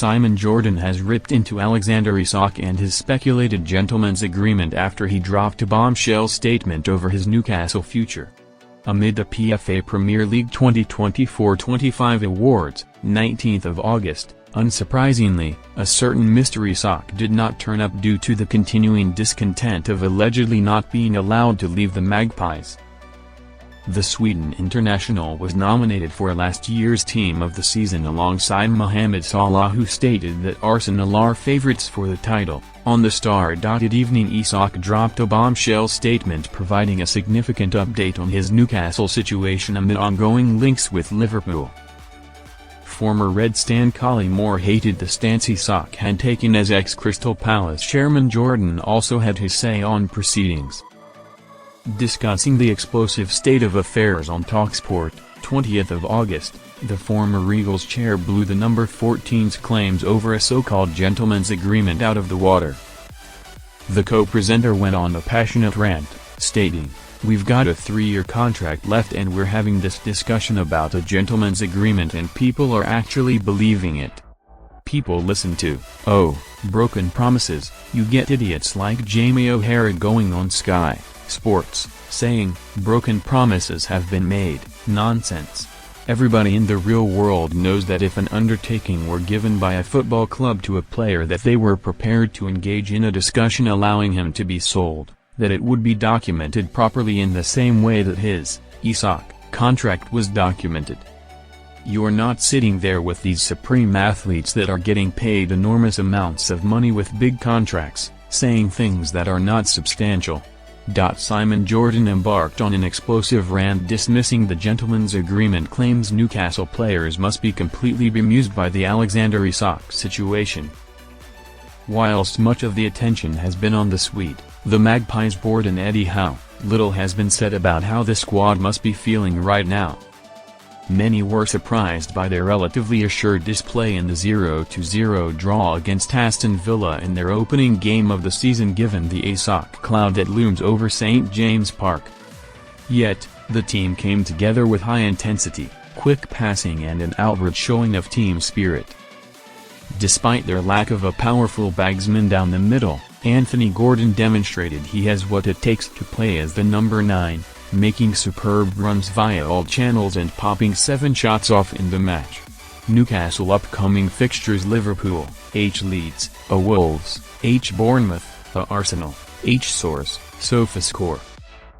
Simon Jordan has ripped into Alexander Isak and his speculated gentleman's agreement after he dropped a bombshell statement over his Newcastle future. Amid the PFA Premier League 2024-25 awards, 19th of August, unsurprisingly, a certain Mr Isak did not turn up due to the continuing discontent of allegedly not being allowed to leave the Magpies. The Sweden international was nominated for last year's Team of the Season alongside Mohamed Salah, who stated that Arsenal are favourites for the title. On the star-dotted evening, Isak dropped a bombshell statement providing a significant update on his Newcastle situation amid ongoing links with Liverpool. Former Red Stan Collie Moore hated the stance Isak had taken as ex-Crystal Palace chairman. Jordan also had his say on proceedings. Discussing the explosive state of affairs on TalkSport, 20th of August, the former Eagles chair blew the number 14's claims over a so-called gentleman's agreement out of the water. The co-presenter went on a passionate rant, stating, "We've got a 3-year contract left and we're having this discussion about a gentleman's agreement and people are actually believing it. People listen to, oh, broken promises. You get idiots like Jamie O'Hara going on Sky Sports, saying, broken promises have been made. Nonsense. Everybody in the real world knows that if an undertaking were given by a football club to a player that they were prepared to engage in a discussion allowing him to be sold, that it would be documented properly in the same way that his, Isak, contract was documented. You're not sitting there with these supreme athletes that are getting paid enormous amounts of money with big contracts, saying things that are not substantial." Simon Jordan embarked on an explosive rant dismissing the gentleman's agreement claims Newcastle players must be completely bemused by the Alexander Isak situation. Whilst much of the attention has been on the Swede, the Magpies board and Eddie Howe, little has been said about how the squad must be feeling right now. Many were surprised by their relatively assured display in the 0-0 draw against Aston Villa in their opening game of the season given the Isak cloud that looms over St James Park. Yet, the team came together with high intensity, quick passing and an outward showing of team spirit. Despite their lack of a powerful bagsman down the middle, Anthony Gordon demonstrated he has what it takes to play as the number 9. Making superb runs via all channels and popping 7 shots off in the match. Newcastle upcoming fixtures: Liverpool, Leeds, Wolves, Bournemouth, Arsenal, Source, SofaScore.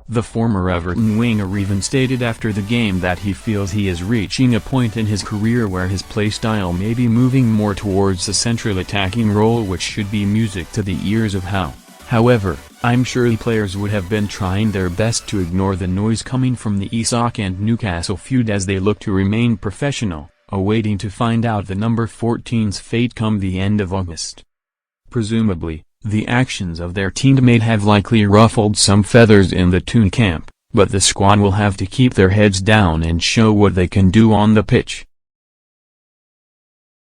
The former Everton winger even stated after the game that he feels he is reaching a point in his career where his playstyle may be moving more towards a central attacking role, which should be music to the ears of Howe. However, I'm sure the players would have been trying their best to ignore the noise coming from the Isak and Newcastle feud as they look to remain professional, awaiting to find out the number 14's fate come the end of August. Presumably, the actions of their teammate have likely ruffled some feathers in the Toon camp, but the squad will have to keep their heads down and show what they can do on the pitch.